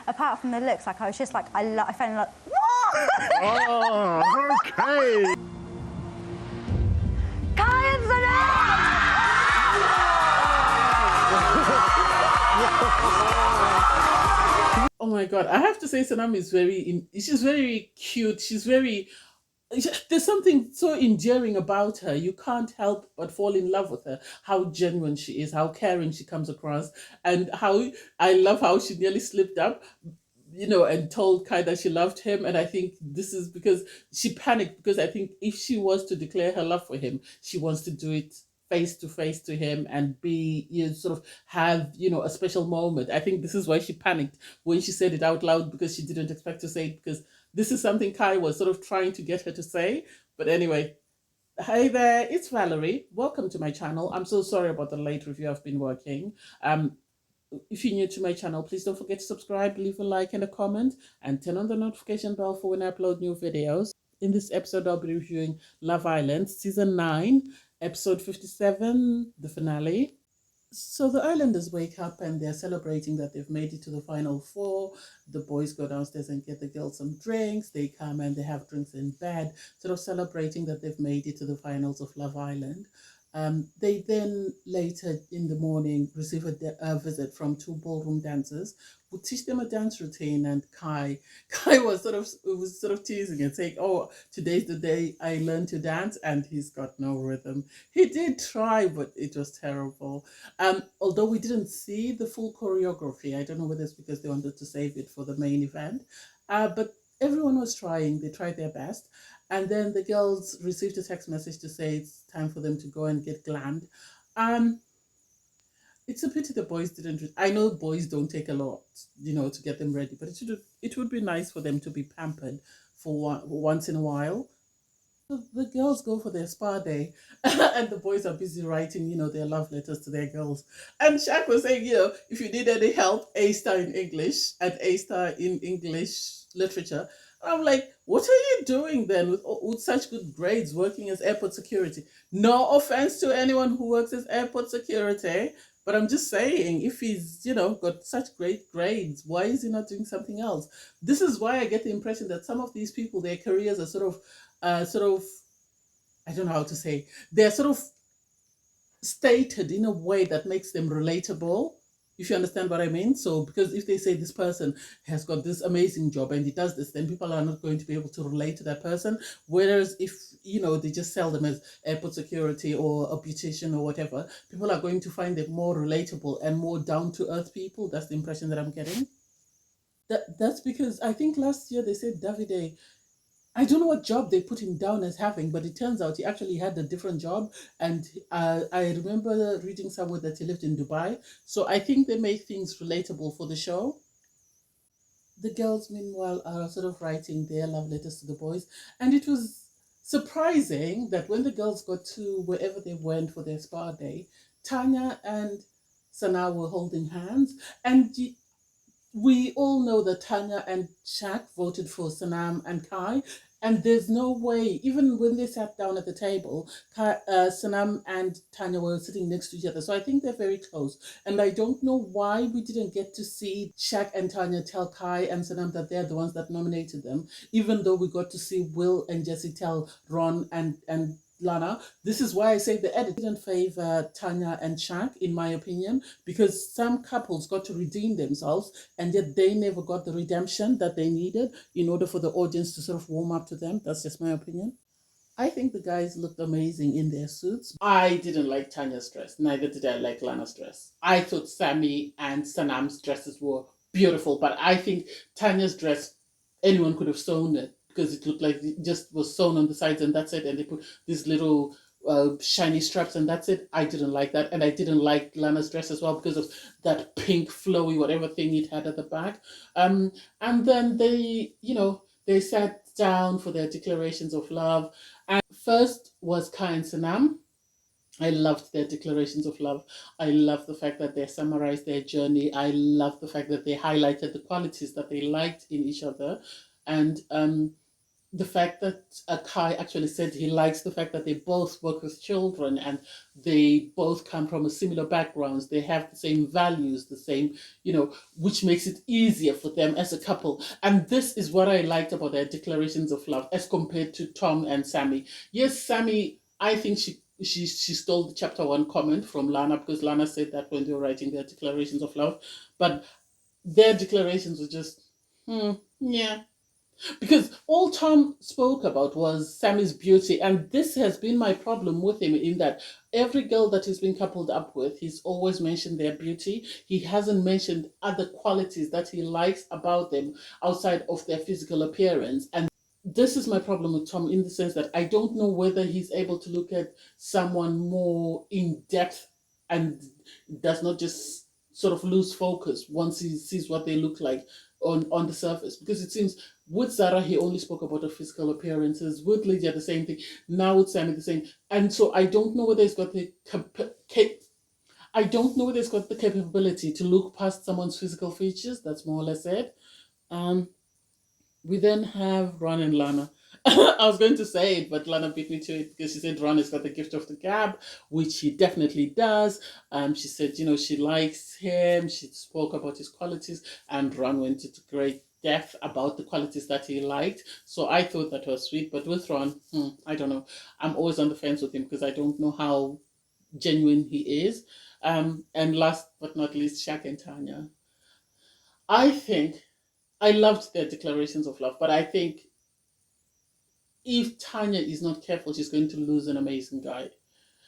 apart from the looks, like I was just like, I fell in love. Oh, okay. Kai and Oh my God, I have to say Sanam is she's very cute. There's something so endearing about her. You can't help but fall in love with her. How genuine she is, how caring she comes across, and how I love how she nearly slipped up, and told Kai that she loved him. And I think this is because she panicked, because I think if she was to declare her love for him, she wants to do it face to face to him and be, sort of have, a special moment. I think this is why she panicked when she said it out loud, because she didn't expect to say it, because this is something Kai was sort of trying to get her to say. But anyway, hey there, it's Valerie. Welcome to my channel. I'm so sorry about the late review. I've been working. If you're new to my channel, please don't forget to subscribe, leave a like and a comment, and turn on the notification bell for when I upload new videos. In this episode, I'll be reviewing Love Island Season 9, Episode 57, the finale. So the islanders wake up and they're celebrating that they've made it to the final four. The boys go downstairs and get the girls some drinks. They come and they have drinks in bed, sort of celebrating that they've made it to the finals of Love Island. They then later in the morning receive a visit from two ballroom dancers who teach them a dance routine. And Kai was sort of teasing and saying, "Oh, today's the day I learned to dance," and he's got no rhythm. He did try, but it was terrible. Although we didn't see the full choreography, I don't know whether it's because they wanted to save it for the main event, but everyone was trying. They tried their best. And then the girls received a text message to say it's time for them to go and get glammed. It's a pity the boys didn't. I know boys don't take a lot, to get them ready, but it would be nice for them to be pampered for once in a while. The girls go for their spa day, and the boys are busy writing, their love letters to their girls. And Shaq was saying, if you need any help, A-star in English and A-star in English literature. And I'm like, what are you doing then with such good grades working as airport security? No offense to anyone who works as airport security, but I'm just saying, if he's, got such great grades, why is he not doing something else? This is why I get the impression that some of these people, their careers are sort of, I don't know how to say, they're sort of stated in a way that makes them relatable, if you understand what I mean. So because if they say this person has got this amazing job and he does this, then people are not going to be able to relate to that person. Whereas if, they just sell them as airport security or a beautician or whatever, people are going to find them more relatable and more down-to-earth people. That's the impression that I'm getting. That's because I think last year they said Davide, I don't know what job they put him down as having, but it turns out he actually had a different job. And I remember reading somewhere that he lived in Dubai. So I think they make things relatable for the show. The girls, meanwhile, are sort of writing their love letters to the boys. And it was surprising that when the girls got to wherever they went for their spa day, Tanya and Sana were holding hands. And we all know that Tanya and Shaq voted for Sanam and Kai, and there's no way, even when they sat down at the table, Sanam and Tanya were sitting next to each other. So I think they're very close. And I don't know why we didn't get to see Shaq and Tanya tell Kai and Sanam that they're the ones that nominated them, even though we got to see Will and Jesse tell Ron and Lana. This is why I say the edit didn't favor Tanya and Shaq, in my opinion, because some couples got to redeem themselves and yet they never got the redemption that they needed in order for the audience to sort of warm up to them. That's just my opinion. I think the guys looked amazing in their suits. I didn't like Tanya's dress, neither did I like Lana's dress. I thought Sammy and Sanam's dresses were beautiful, but I think Tanya's dress, anyone could have sewn it, because it looked like it just was sewn on the sides and that's it. And they put these little shiny straps and that's it. I didn't like that. And I didn't like Lana's dress as well because of that pink flowy whatever thing it had at the back. And then they, they sat down for their declarations of love. And first was Kai and Sanam. I loved their declarations of love. I love the fact that they summarized their journey. I love the fact that they highlighted the qualities that they liked in each other. And the fact that Kai actually said he likes the fact that they both work with children and they both come from a similar backgrounds. They have the same values, the same, which makes it easier for them as a couple. And this is what I liked about their declarations of love as compared to Tom and Sammy. Yes, Sammy, I think she stole the chapter one comment from Lana because Lana said that when they were writing their declarations of love, but their declarations were just, yeah, because all Tom spoke about was Sammy's beauty, and this has been my problem with him in that every girl that he's been coupled up with, he's always mentioned their beauty. He hasn't mentioned other qualities that he likes about them outside of their physical appearance. And this is my problem with Tom in the sense that I don't know whether he's able to look at someone more in depth and does not just sort of lose focus once he sees what they look like on the surface, because it seems with Zara he only spoke about her physical appearances, with Lydia the same thing, now with Sammy the same. And so I don't know whether he's got the I don't know whether he's got the capability to look past someone's physical features. That's more or less it. um we then have Ron and Lana. I was going to say it, but Lana beat me to it because she said Ron has got the gift of the gab, which he definitely does. She said, she likes him. She spoke about his qualities, and Ron went into great depth about the qualities that he liked. So I thought that was sweet. But with Ron, I don't know. I'm always on the fence with him because I don't know how genuine he is. And last but not least, Shaq and Tanya. I think I loved their declarations of love, but I think if Tanya is not careful, she's going to lose an amazing guy.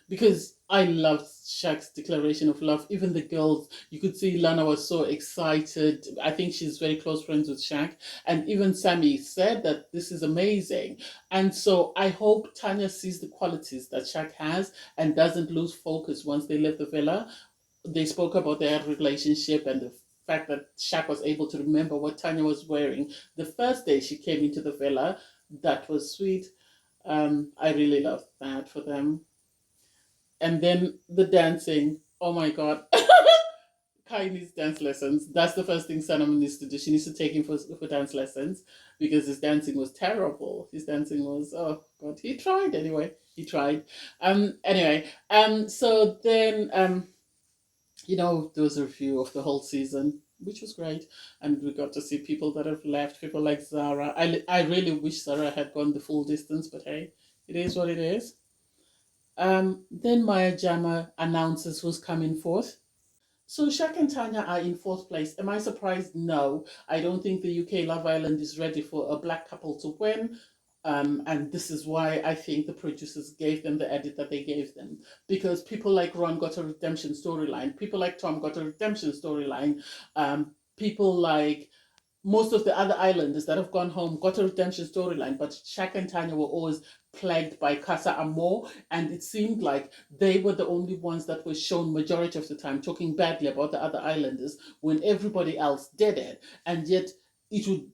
Because I loved Shaq's declaration of love. Even the girls, you could see Lana was so excited. I think she's very close friends with Shaq. And even Sammy said that this is amazing. And so I hope Tanya sees the qualities that Shaq has and doesn't lose focus once they leave the villa. They spoke about their relationship and the fact that Shaq was able to remember what Tanya was wearing the first day she came into the villa. That was sweet. I really loved that for them. And then the dancing. Oh my god. Kai needs dance lessons. That's the first thing Sanam needs to do. She needs to take him for dance lessons because his dancing was terrible. His dancing was, oh god. He tried anyway. He tried. Anyway. So then there was a review of the whole season, which was great. And we got to see people that have left, people like Zara. I really wish Zara had gone the full distance, but hey, it is what it is. Then Maya Jama announces who's coming fourth. So Shaq and Tanya are in fourth place. Am I surprised? No. I don't think the UK Love Island is ready for a black couple to win. And this is why I think the producers gave them the edit that they gave them. Because people like Ron got a redemption storyline. People like Tom got a redemption storyline. People like most of the other islanders that have gone home got a redemption storyline, but Shaq and Tanya were always plagued by Casa Amor, and it seemed like they were the only ones that were shown majority of the time talking badly about the other islanders when everybody else did it, and yet it would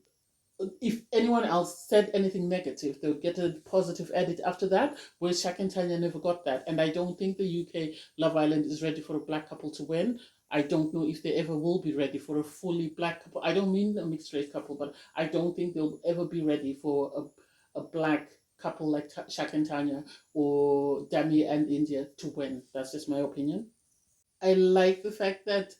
if anyone else said anything negative, they would get a positive edit after that, whereas Shaq and Tanya never got that. And I don't think the UK Love Island is ready for a black couple to win. I don't know if they ever will be ready for a fully black couple. I don't mean a mixed race couple, but I don't think they'll ever be ready for a black couple like Shaq and Tanya or Dami and India to win. That's just my opinion. I like the fact that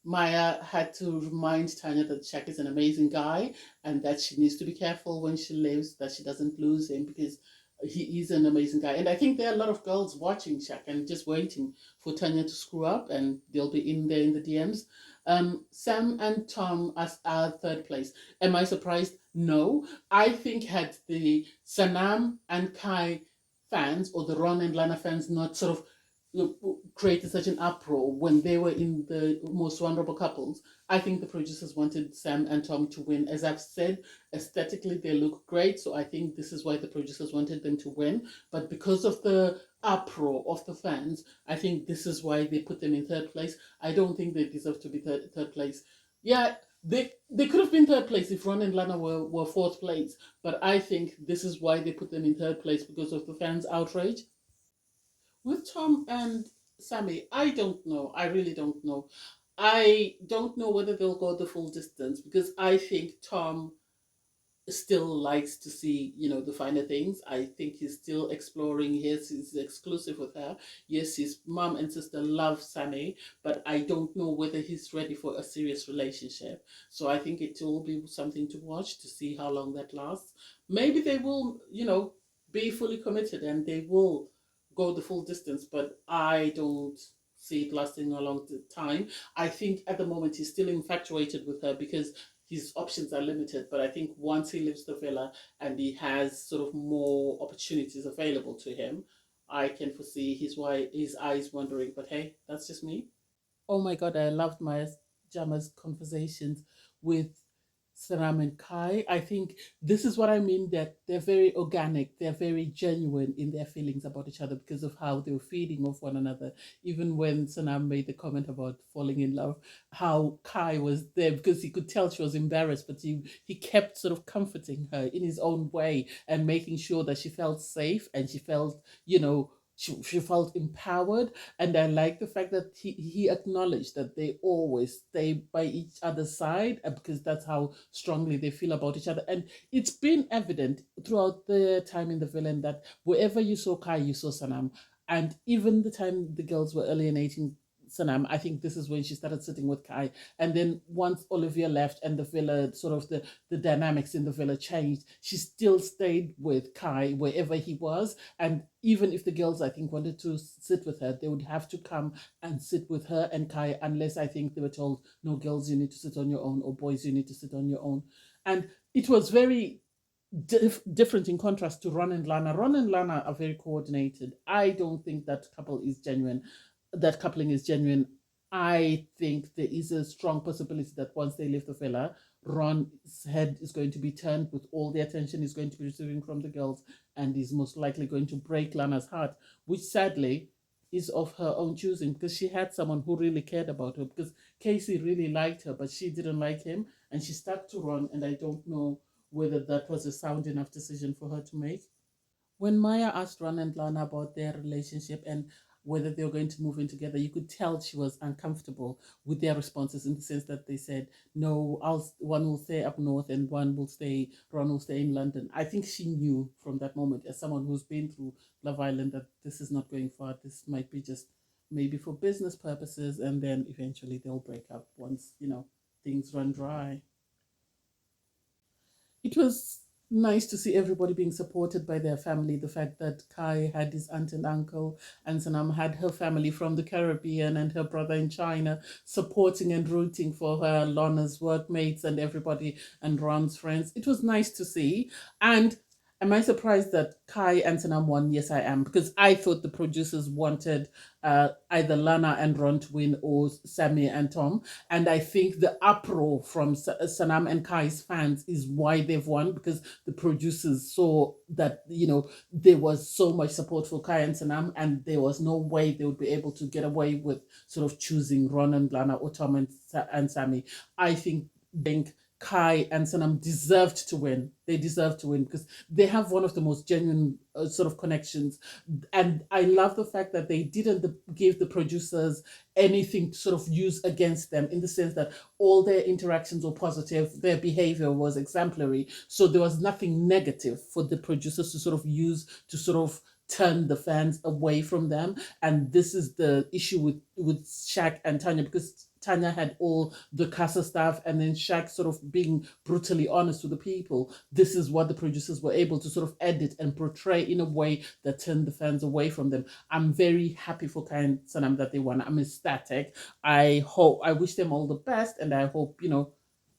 Maya had to remind Tanya that Shaq is an amazing guy and that she needs to be careful when she lives, that she doesn't lose him because he is an amazing guy. And I think there are a lot of girls watching Shaq and just waiting for Tanya to screw up and they'll be in there in the DMs. Sam and Tom as our third place. Am I surprised? No. I think had the Sanam and Kai fans or the Ron and Lana fans not sort of created such an uproar when they were in the most vulnerable couples. I think the producers wanted Sam and Tom to win. As I've said, aesthetically they look great, so I think this is why the producers wanted them to win. But because of the uproar of the fans, I think this is why they put them in third place. I don't think they deserve to be third place. Yeah, they could have been third place if Ron and Lana were fourth place, but I think this is why they put them in third place because of the fans' outrage. With Tom and Sammy, I don't know. I really don't know. I don't know whether they'll go the full distance because I think Tom still likes to see, the finer things. I think he's still exploring. Yes, he's exclusive with her. Yes, his mom and sister love Sammy, but I don't know whether he's ready for a serious relationship. So I think it will be something to watch to see how long that lasts. Maybe they will, be fully committed and they will go the full distance, but I don't see it lasting a long time. I think at the moment he's still infatuated with her because his options are limited. But I think once he leaves the villa and he has sort of more opportunities available to him, I can foresee his eyes wandering. But hey, that's just me. Oh my God, I loved my Jama's conversations with Sanam and Kai. I think this is what I mean, that they're very organic, they're very genuine in their feelings about each other because of how they were feeding off one another. Even when Sanam made the comment about falling in love, how Kai was there because he could tell she was embarrassed, but he kept sort of comforting her in his own way and making sure that she felt safe and she felt, she felt empowered. And I like the fact that he acknowledged that they always stay by each other's side, because that's how strongly they feel about each other. And it's been evident throughout the time in the villain that wherever you saw Kai, you saw Sanam. And even the time the girls were alienating Sanam, I think this is when she started sitting with Kai. And then once Olivia left and the villa, sort of the dynamics in the villa changed, she still stayed with Kai wherever he was. And even if the girls, I think, wanted to sit with her, they would have to come and sit with her and Kai, unless I think they were told, no, girls, you need to sit on your own, or boys, you need to sit on your own. And it was very different in contrast to Ron and Lana. Ron and Lana are very coordinated. I don't think that couple is genuine. That coupling is genuine. I think there is a strong possibility that once they leave the villa, Ron's head is going to be turned with all the attention he's going to be receiving from the girls, and is most likely going to break Lana's heart, which sadly is of her own choosing, because she had someone who really cared about her. Because Casey really liked her, but she didn't like him, and she stuck to Ron, and I don't know whether that was a sound enough decision for her to make. When Maya asked Ron and Lana about their relationship and whether they were going to move in together, you could tell she was uncomfortable with their responses, in the sense that they said, no, one will stay up north and Ron will stay in London. I think she knew from that moment, as someone who's been through Love Island, that this is not going far. This might be just maybe for business purposes, and then eventually they'll break up once, things run dry. It was nice to see everybody being supported by their family. The fact that Kai had his aunt and uncle, and Sanam had her family from the Caribbean and her brother in China supporting and rooting for her, Lorna's workmates and everybody, and Ron's friends. It was nice to see. And am I surprised that Kai and Sanam won? Yes, I am, because I thought the producers wanted either Lana and Ron to win, or Sammy and Tom. And I think the uproar from Sanam and Kai's fans is why they've won, because the producers saw that, there was so much support for Kai and Sanam, and there was no way they would be able to get away with sort of choosing Ron and Lana, or Tom and Sammy. I think Kai and Sanam deserved to win. They deserve to win because they have one of the most genuine sort of connections. And I love the fact that they didn't give the producers anything to sort of use against them, in the sense that all their interactions were positive, their behavior was exemplary. So there was nothing negative for the producers to sort of use to sort of turn the fans away from them. And this is the issue with Shaq and Tanya, because Tanya had all the Casa stuff, and then Shaq sort of being brutally honest with the people. This is what the producers were able to sort of edit and portray in a way that turned the fans away from them. I'm very happy for Kai and Sanam that they won. I'm ecstatic. I wish them all the best, and I hope,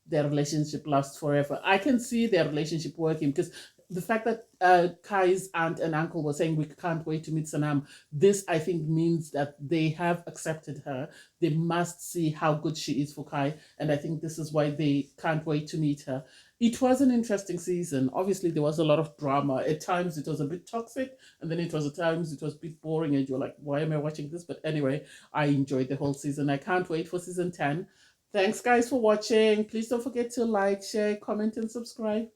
their relationship lasts forever. I can see their relationship working, because the fact that Kai's aunt and uncle were saying we can't wait to meet Sanam, this I think means that they have accepted her. They must see how good she is for Kai, and I think this is why they can't wait to meet her. It was an interesting season. Obviously, there was a lot of drama. At times, it was a bit toxic, and then at times it was a bit boring, and you're like, why am I watching this? But anyway, I enjoyed the whole season. I can't wait for season 10. Thanks, guys, for watching. Please don't forget to like, share, comment, and subscribe.